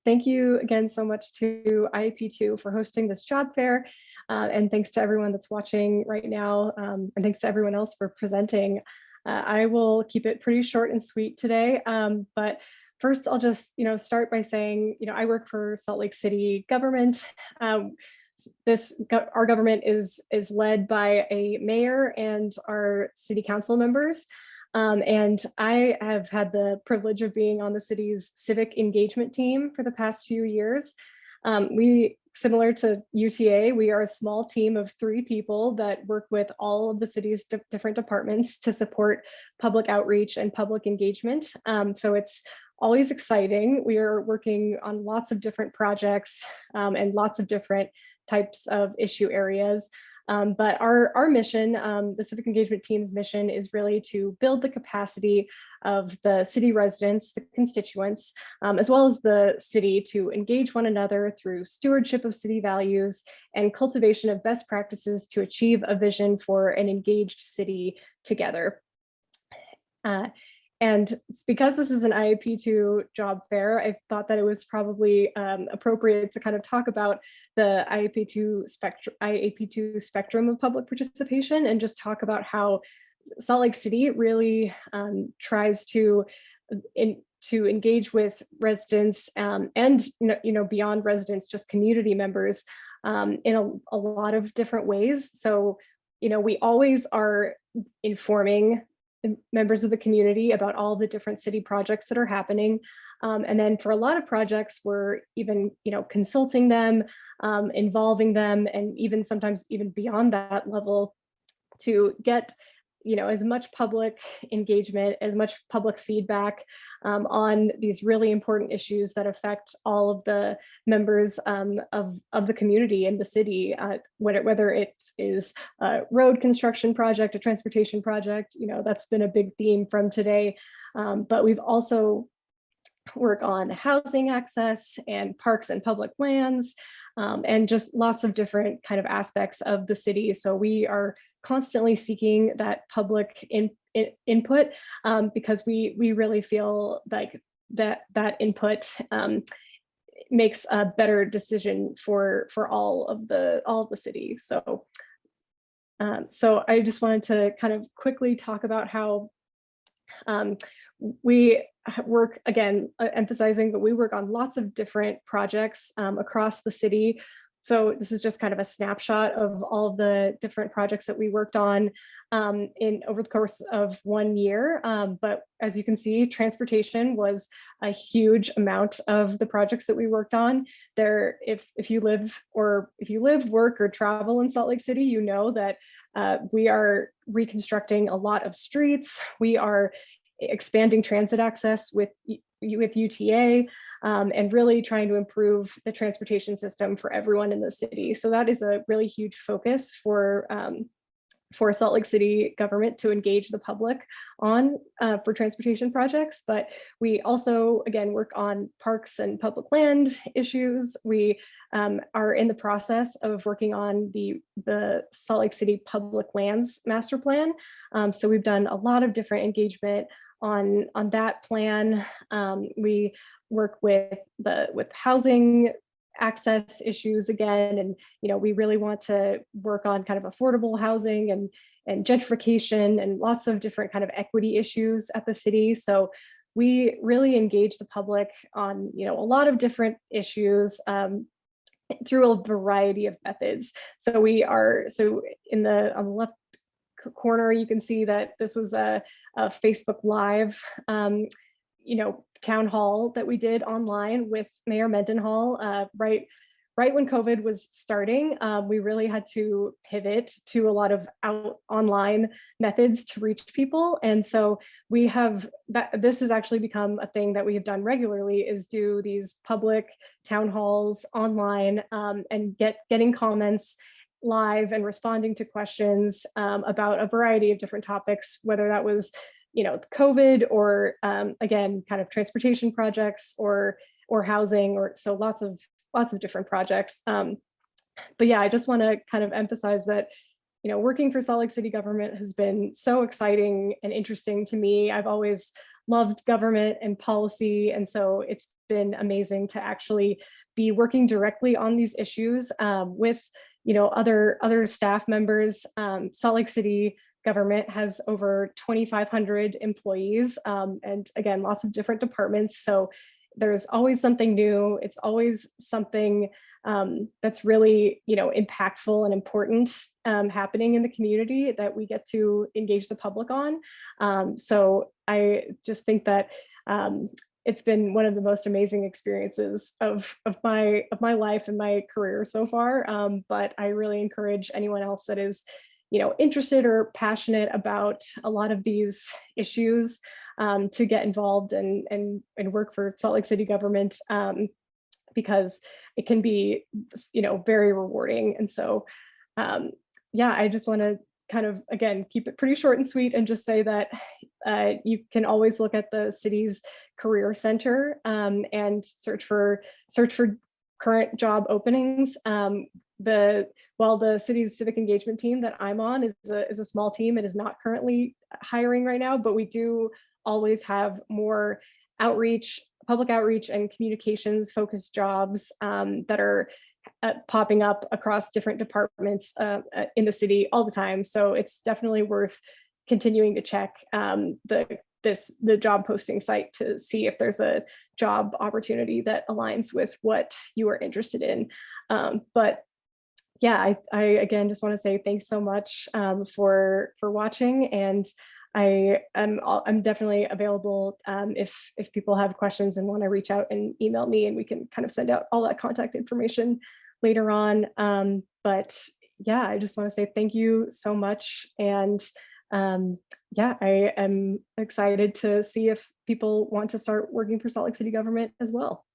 Thank you again so much to IAP2 for hosting this job fair. And thanks to everyone that's watching right now. And thanks to everyone else for presenting. I will keep it pretty short and sweet today. But first, I'll just start by saying, I work for Salt Lake City government. Our government is led by a mayor and our city council members. And I have had the privilege of being on the city's civic engagement team for the past few years. Similar to UTA, we are a small team of 3 people that work with all of the city's different departments to support public outreach and public engagement. So it's always exciting. We are working on lots of different projects and lots of different types of issue areas. But our mission, the Civic Engagement Team's mission, is really to build the capacity of the city residents, the constituents, as well as the city to engage one another through stewardship of city values and cultivation of best practices to achieve a vision for an engaged city together. And because this is an IAP2 job fair, I thought that it was probably appropriate to kind of talk about the IAP2 spectrum of public participation and just talk about how Salt Lake City really tries to engage with residents and beyond residents, just community members in a lot of different ways. So we always are informing members of the community about all the different city projects that are happening. And then for a lot of projects, we're even, consulting them, involving them, and even sometimes even beyond that level to get, as much public engagement, as much public feedback on these really important issues that affect all of the members of the community and the city, whether it is a road construction project, a transportation project, that's been a big theme from today. But we've also work on housing access and parks and public lands, and just lots of different kind of aspects of the city. So we are constantly seeking that public input because we really feel like that input makes a better decision for all of the city. So I just wanted to kind of quickly talk about how we work, again, emphasizing that we work on lots of different projects across the city. So this is just kind of a snapshot of all of the different projects that we worked on over the course of 1 year. But as you can see, transportation was a huge amount of the projects that we worked on. If you live, work, or travel in Salt Lake City, you know that we are reconstructing a lot of streets. We are expanding transit access with UTA and really trying to improve the transportation system for everyone in the city. So that is a really huge focus for Salt Lake City government to engage the public on for transportation projects. But we also, again, work on parks and public land issues. We are in the process of working on the Salt Lake City Public Lands Master Plan. So we've done a lot of different engagement on that plan. We work with housing access issues again, and we really want to work on kind of affordable housing and gentrification and lots of different kind of equity issues at the city. So we really engage the public on a lot of different issues through a variety of methods. So on the left corner, you can see that this was a Facebook Live town hall that we did online with Mayor Mendenhall right when COVID was starting. We really had to pivot to a lot of online methods to reach people. And so this has actually become a thing that we have done regularly, is do these public town halls online and getting comments live and responding to questions about a variety of different topics, whether that was COVID or again, kind of transportation projects or housing, or so lots of different projects. But yeah, I just want to kind of emphasize that working for Salt Lake City government has been so exciting and interesting to me. I've always loved government and policy. And so it's been amazing to actually be working directly on these issues with, other staff members. Salt Lake City government has over 2,500 employees, and again, lots of different departments. So there's always something new. It's always something that's really, impactful and important happening in the community that we get to engage the public on. So I just think that it's been one of the most amazing experiences of my life and my career so far. But I really encourage anyone else that is, interested or passionate about a lot of these issues to get involved and work for Salt Lake City government, because it can be, very rewarding. And so, yeah, I just want to kind of, again, keep it pretty short and sweet and just say that you can always look at the city's career center and search for current job openings. While the city's civic engagement team that I'm on is a small team, it is not currently hiring right now, but we do always have more public outreach and communications focused jobs that are popping up across different departments in the city all the time. So it's definitely worth continuing to check the job posting site to see if there's a job opportunity that aligns with what you are interested in. But yeah, I again just want to say thanks so much for watching, and I'm definitely available if people have questions and want to reach out and email me, and we can kind of send out all that contact information later on. But yeah, I just want to say thank you so much, and yeah, I am excited to see if people want to start working for Salt Lake City government as well.